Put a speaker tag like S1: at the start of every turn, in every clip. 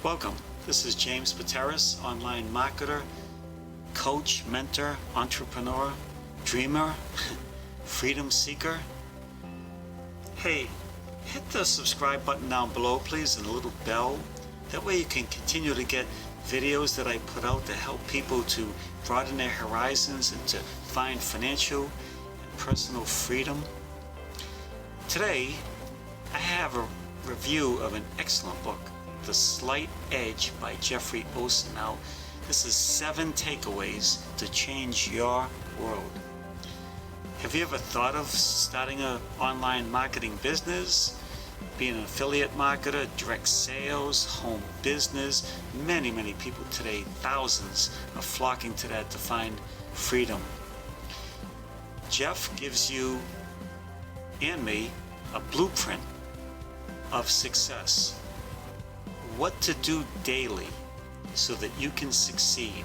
S1: Welcome. This is James Pateras, online marketer, coach, mentor, entrepreneur, dreamer, freedom seeker. Hey, hit the subscribe button down below, please, and the little bell. That way you can continue to get videos that I put out to help people to broaden their horizons and to find financial and personal freedom. Today, I have a review of an excellent book, The Slight Edge by Jeffrey Olson. Now, this is 7 takeaways to change your world. Have you ever thought of starting an online marketing business, being an affiliate marketer, direct sales, home business? Many people today, thousands, are flocking to that to find freedom. Jeff gives you and me a blueprint of success. What to do daily so that you can succeed.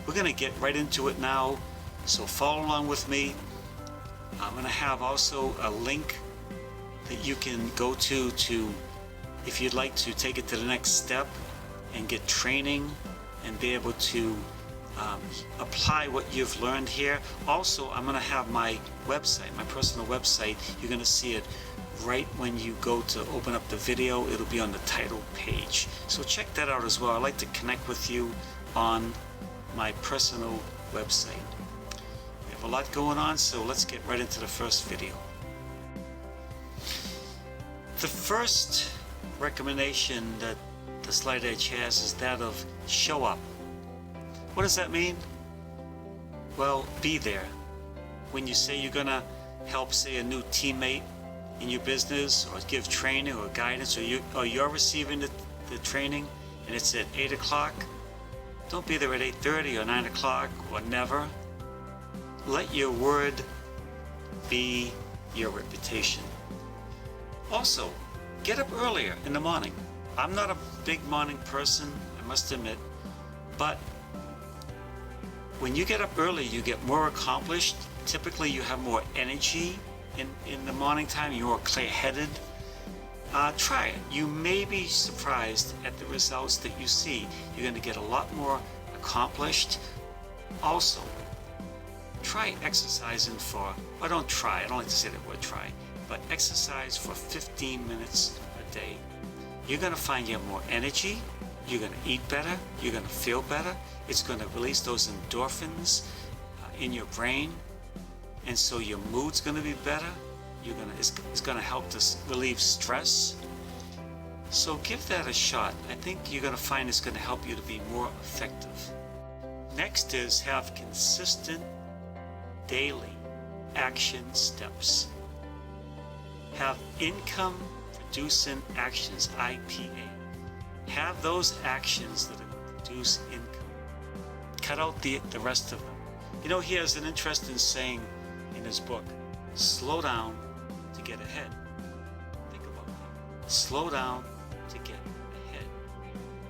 S1: We're going to get right into it now, so follow along with me. I'm going to have also a link that you can go to if you'd like to take it to the next step and get training and be able to apply what you've learned here. Also, I'm going to have my website, my personal website. You're going to see it right when you go to open up the video. It'll be on the title page. So check that out as well. I'd like to connect with you on my personal website. We have a lot going on, so let's get right into the first video. The first recommendation that the Slight Edge has is that of show up. What does that mean? Well, be there. When you say you're gonna help, say, a new teammate in your business, or give training or guidance, or you're receiving the training and it's at 8 o'clock, don't be there at 8:30 or 9 o'clock or never. Let your word be your reputation. Also, get up earlier in the morning. I'm not a big morning person, I must admit, but when you get up early, you get more accomplished. Typically, you have more energy in the morning time. You're more clear-headed. Try it. You may be surprised at the results that you see. You're going to get a lot more accomplished. Also, try exercising for, or don't try, I don't like to say that word try, but exercise for 15 minutes a day. You're going to find you have more energy. You're going to eat better. You're going to feel better. It's going to release those endorphins in your brain. And so your mood's going to be better. It's going to help to relieve stress. So give that a shot. I think you're going to find it's going to help you to be more effective. Next is have consistent daily action steps. Have income producing actions, IPA. Have those actions that produce income. Cut out the rest of them. You know, he has an interesting saying in his book, slow down to get ahead. Think about that. Slow down to get ahead.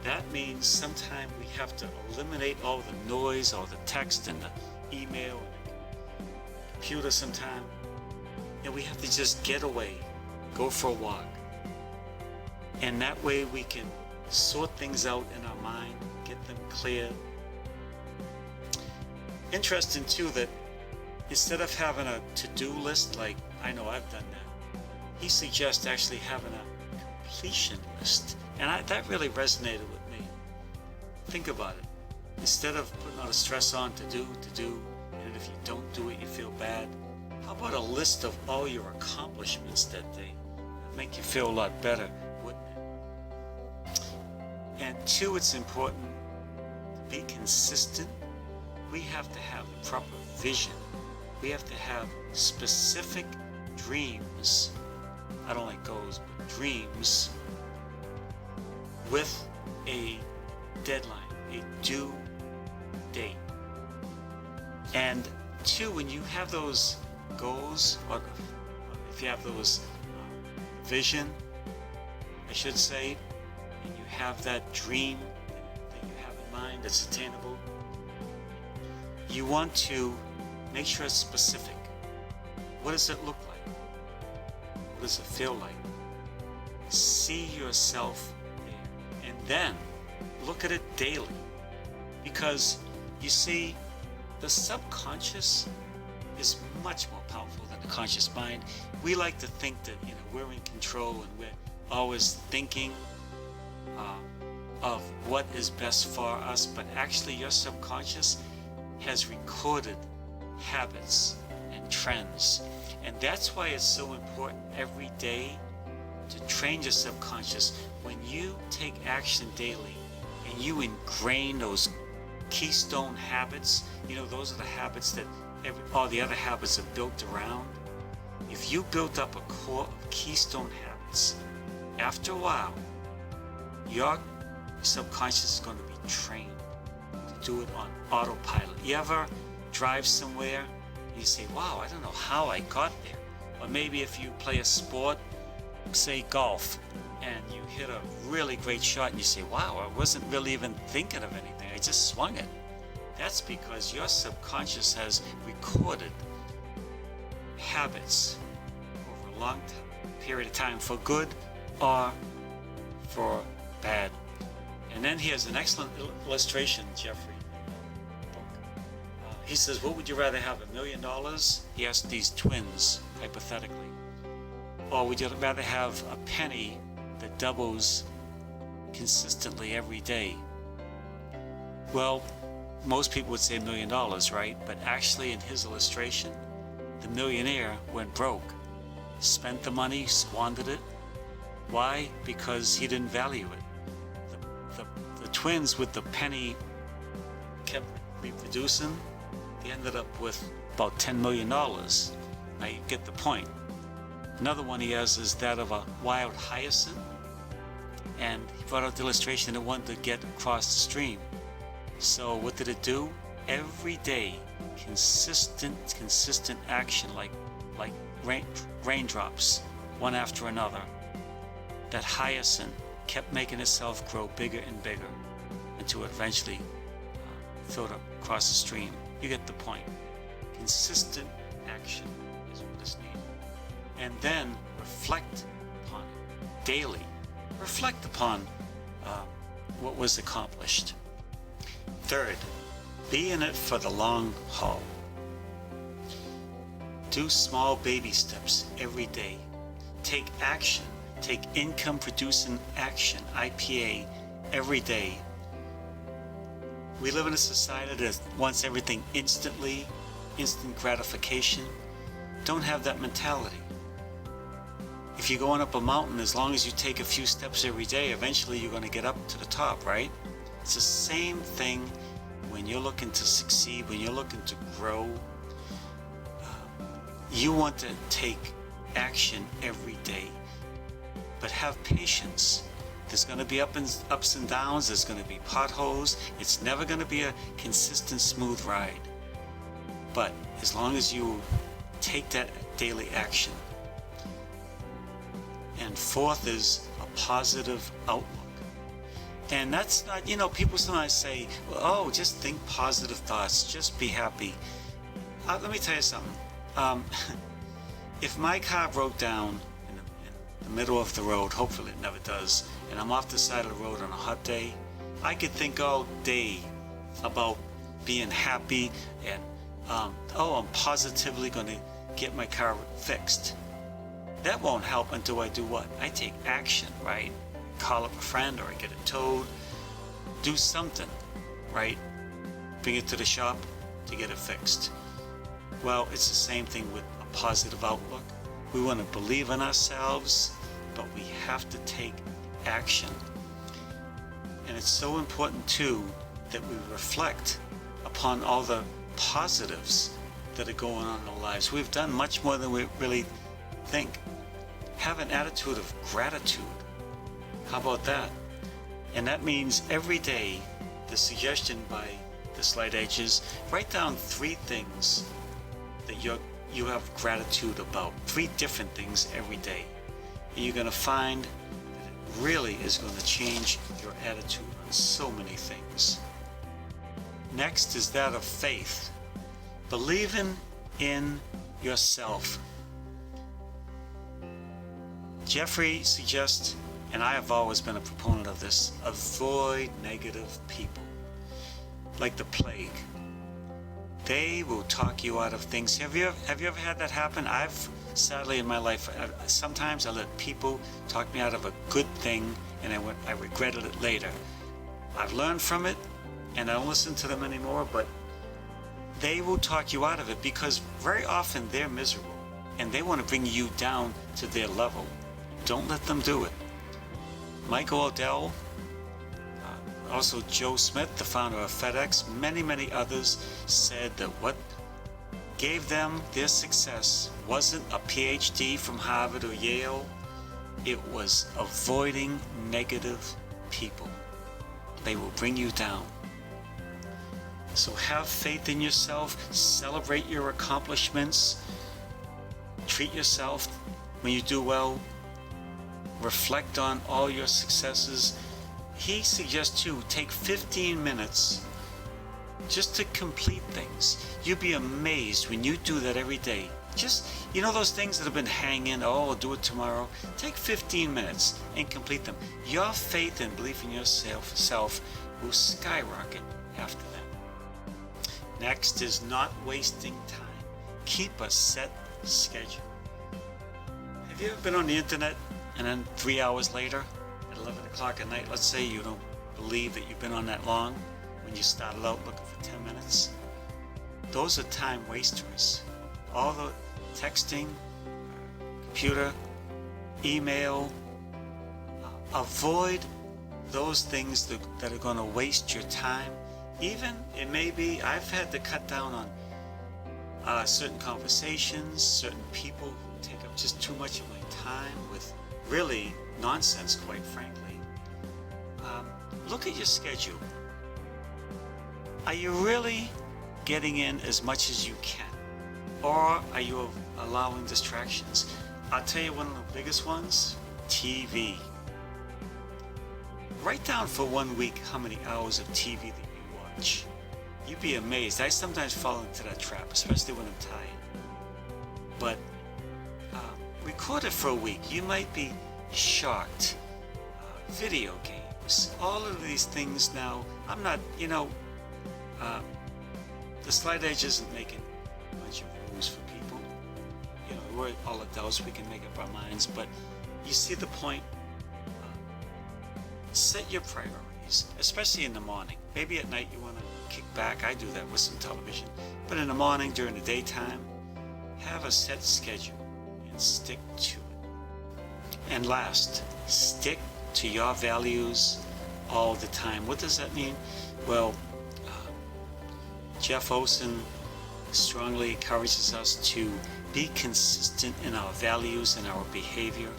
S1: That means sometimes we have to eliminate all the noise, all the text and the email and the computer sometime. And we have to just get away, go for a walk. And that way we can sort things out in our mind, get them cleared. Interesting too that instead of having a to-do list, like I know I've done that, he suggests actually having a completion list. And that really resonated with me. Think about it. Instead of putting all the stress on to do, and if you don't do it, you feel bad. How about a list of all your accomplishments that day? That'd make you feel a lot better, wouldn't it? And 2, it's important to be consistent. We have to have the proper vision. We have to have specific dreams. I don't like goals, but dreams with a deadline, a due date. And 2, when you have those goals, or if you have those vision, I should say, and you have that dream that you have in mind that's attainable, you want to make sure it's specific. What does it look like? What does it feel like? See yourself there. And then look at it daily. Because you see, the subconscious is much more powerful than the conscious mind. We like to think that we're in control and we're always thinking of what is best for us, but actually your subconscious has recorded habits and trends. And that's why it's so important every day to train your subconscious. When you take action daily and you ingrain those keystone habits, those are the habits that all the other habits are built around. If you built up a core of keystone habits, after a while, your subconscious is going to be trained to do it on autopilot. You ever drive somewhere and you say, wow, I don't know how I got there. Or maybe if you play a sport, say golf, and you hit a really great shot and you say, wow, I wasn't really even thinking of anything, I just swung it. That's because your subconscious has recorded habits over a long period of time, for good or for bad. And then he has an excellent illustration, Jeffrey. He says, what would you rather have, $1 million? He asked these twins, hypothetically. Or would you rather have a penny that doubles consistently every day? Well, most people would say $1 million, right? But actually in his illustration, the millionaire went broke, spent the money, squandered it. Why? Because he didn't value it. The twins with the penny kept reproducing. They ended up with about $10 million. Now you get the point. Another one he has is that of a wild hyacinth. And he brought out the illustration that it wanted to get across the stream. So what did it do? Every day, consistent action, like raindrops, one after another. That hyacinth kept making itself grow bigger and bigger until it eventually filled up across the stream. You get the point. Consistent action is what is needed. And then reflect upon it daily. Reflect upon what was accomplished. Third, be in it for the long haul. Do small baby steps every day. Take action. Take income-producing action, IPA, every day. We live in a society that wants everything instantly, instant gratification. Don't have that mentality. If you're going up a mountain, as long as you take a few steps every day, eventually you're going to get up to the top, right? It's the same thing when you're looking to succeed, when you're looking to grow. You want to take action every day, but have patience. There's going to be ups and downs. There's going to be potholes. It's never going to be a consistent, smooth ride. But as long as you take that daily action. And fourth is a positive outlook. And that's not, people sometimes say, well, oh, just think positive thoughts, just be happy. Let me tell you something. If my car broke down in the middle of the road, hopefully it never does, and I'm off the side of the road on a hot day, I could think all day about being happy and, I'm positively going to get my car fixed. That won't help until I do what? I take action, right? Call up a friend or I get it towed. Do something, right? Bring it to the shop to get it fixed. Well, it's the same thing with a positive outlook. We want to believe in ourselves, but we have to take action. And it's so important too that we reflect upon all the positives that are going on in our lives. We've done much more than we really think. Have an attitude of gratitude. How about that? And that means every day, the suggestion by the Slight Edge is write down 3 things that you have gratitude about. 3 different things every day. And you're going to find that it really is going to change your attitude on so many things. Next is that of faith. Believing in yourself. Jeffrey suggests and I have always been a proponent of this, avoid negative people. Like the plague. They will talk you out of things. Have you ever had that happen? I've, sadly in my life, sometimes I let people talk me out of a good thing, and I regretted it later. I've learned from it, and I don't listen to them anymore, but they will talk you out of it because very often they're miserable, and they want to bring you down to their level. Don't let them do it. Michael Odell, also Joe Smith, the founder of FedEx, many others said that what gave them their success wasn't a PhD from Harvard or Yale. It was avoiding negative people. They will bring you down. So have faith in yourself, celebrate your accomplishments, treat yourself when you do well, reflect on all your successes. He suggests you take 15 minutes just to complete things. You'll be amazed when you do that every day. Just, those things that have been hanging, I'll do it tomorrow. Take 15 minutes and complete them. Your faith and belief in yourself will skyrocket after that. Next is not wasting time. Keep a set schedule. Have you ever been on the internet and then 3 hours later, at 11 o'clock at night, let's say you don't believe that you've been on that long when you started out looking for 10 minutes? Those are time wasters. All the texting, computer, email, avoid those things that are going to waste your time. Even, it may be, I've had to cut down on certain conversations, certain people who take up just too much of my time with really nonsense, quite frankly. Look at your schedule. Are you really getting in as much as you can? Or are you allowing distractions? I'll tell you one of the biggest ones, TV. Write down for 1 week how many hours of TV that you watch. You'd be amazed. I sometimes fall into that trap, especially when I'm tired. But record it for a week. You might be shocked. Video games, all of these things now. I'm not, the Slight Edge isn't making a bunch of rules for people. We're all adults, we can make up our minds, but you see the point. Set your priorities, especially in the morning. Maybe at night you want to kick back. I do that with some television. But in the morning, during the daytime, have a set schedule and stick to it. And last, stick to your values all the time. What does that mean? Well, Jeff Olson strongly encourages us to be consistent in our values and our behavior,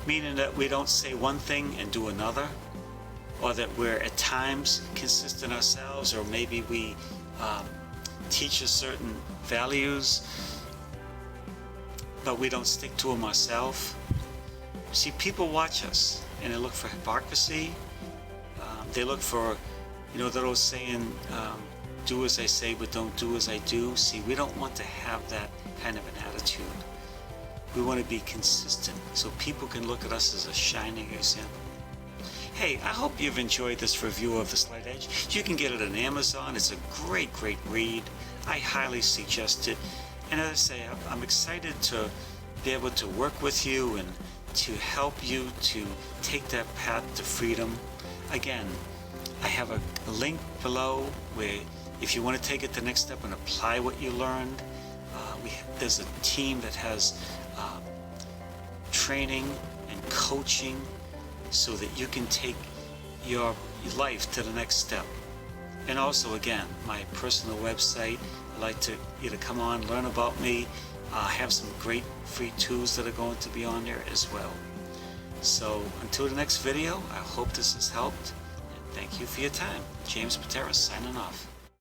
S1: meaning that we don't say one thing and do another, or that we're at times consistent ourselves, or maybe we teach us certain values, but we don't stick to them ourselves. See, people watch us and they look for hypocrisy. They look for, that old saying, do as I say, but don't do as I do. See, we don't want to have that kind of an attitude. We want to be consistent so people can look at us as a shining example. Hey, I hope you've enjoyed this review of The Slight Edge. You can get it on Amazon. It's a great read. I highly suggest it. And as I say, I'm excited to be able to work with you and to help you to take that path to freedom. Again, I have a link below where if you want to take it the next step and apply what you learned, there's a team that has training and coaching so that you can take your life to the next step. And also, again, my personal website. I'd like to you to come on, learn about me. I have some great free tools that are going to be on there as well. So until the next video, I hope this has helped. And thank you for your time. James Patera signing off.